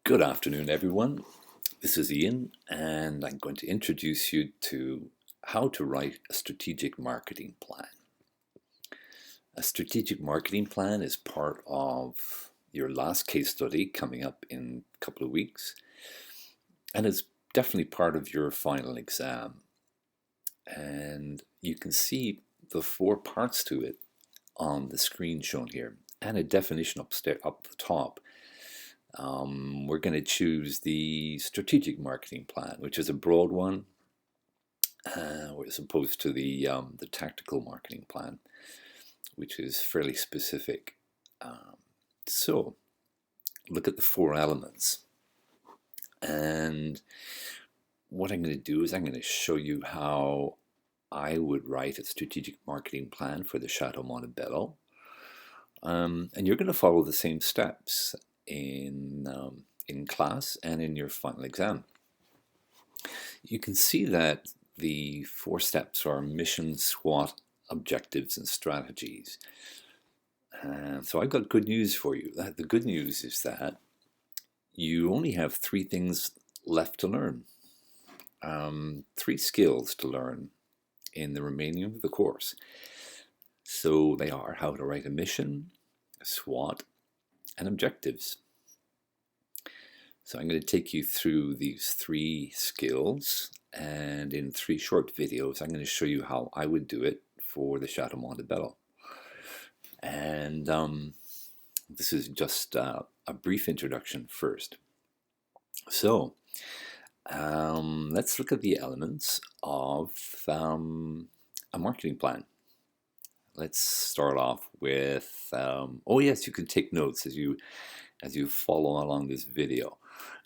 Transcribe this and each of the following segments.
Good afternoon, everyone. This is Ian, and I'm going to introduce you to how to write a strategic marketing plan. A strategic marketing plan is part of your last case study coming up in a couple of weeks, and it's definitely part of your final exam. And you can see the 4 parts to it on the screen shown here, and a definition up the top. We're going to choose the strategic marketing plan, which is a broad one, as opposed to the tactical marketing plan, which is fairly specific. So look at the 4 elements. And what I'm going to do is I'm going to show you how I would write a strategic marketing plan for the Chateau Montebello. And you're going to follow the same steps in class and in your final exam. You can see that the 4 steps are mission, SWOT, objectives, and strategies. So I've got good news for you. The good news is that you only have 3 things left to learn. 3 skills to learn in the remaining of the course. So they are how to write a mission, a SWOT, and objectives. So I'm going to take you through these 3 skills, and in 3 short videos I'm going to show you how I would do it for the Chateau Montebello. And this is just a brief introduction first. So let's look at the elements of a marketing plan. Let's start off with, oh yes, you can take notes as you follow along this video.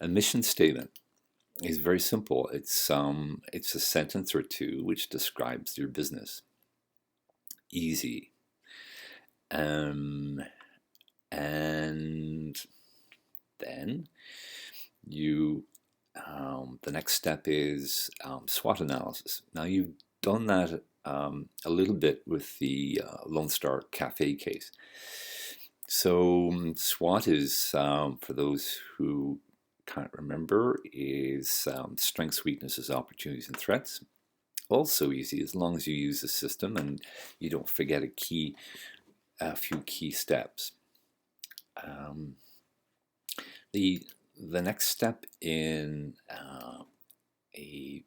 A mission statement is very simple. It's a sentence or 2 which describes your business. Easy. And then you the next step is SWOT analysis. Now you've done that a little bit with the Lone Star Cafe case. So SWOT is, for those who can't remember, is strengths, weaknesses, opportunities, and threats. Also easy as long as you use the system and you don't forget a few key steps. The next step in a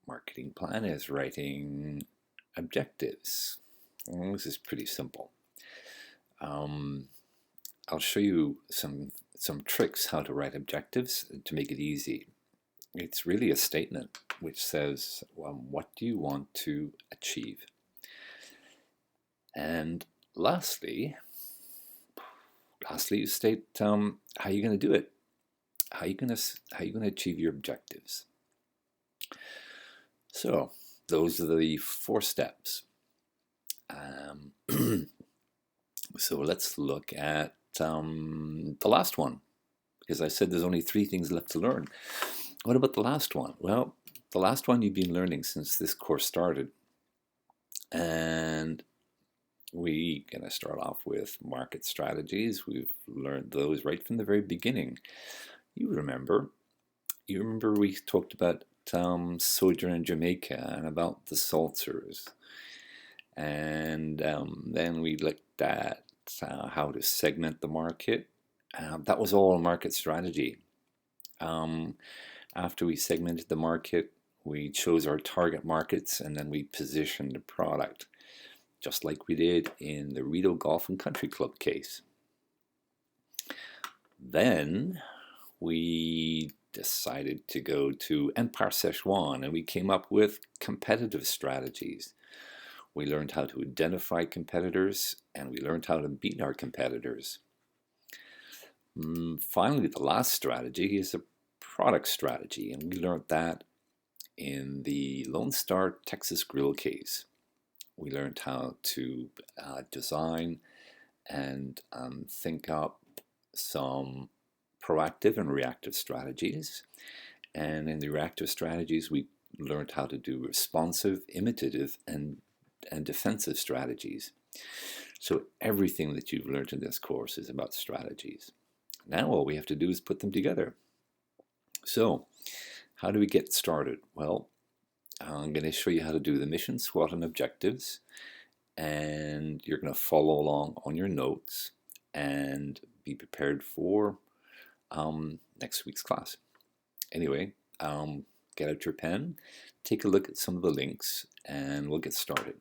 marketing plan is writing objectives. Well, this is pretty simple. I'll show you some tricks how to write objectives to make it easy. It's really a statement which says, what do you want to achieve? And lastly, you state how you're going to do it. How you going to achieve your objectives? So those are the 4 steps. So let's look at the last one, because I said there's only 3 things left to learn. What about the last one? Well, the last one you've been learning since this course started, and we're going to start off with market strategies. We've learned those right from the very beginning. You remember we talked about Sojourn Jamaica and about the seltzers, and then we looked at how to segment the market. That was all market strategy. After we segmented the market, we chose our target markets, and then we positioned the product, just like we did in the Rideau Golf and Country Club case. Then we decided to go to Empire Szechuan, and we came up with competitive strategies. We learned how to identify competitors, and we learned how to beat our competitors. Finally, the last strategy is a product strategy, and we learned that in the Lone Star Texas Grill case. We learned how to design and think up some proactive and reactive strategies. And in the reactive strategies, we learned how to do responsive, imitative, and defensive strategies. So everything that you've learned in this course is about strategies. Now all we have to do is put them together. So how do we get started? Well, I'm going to show you how to do the mission, SWOT, and objectives, and you're going to follow along on your notes and be prepared for next week's class. Anyway, get out your pen, take a look at some of the links, and we'll get started.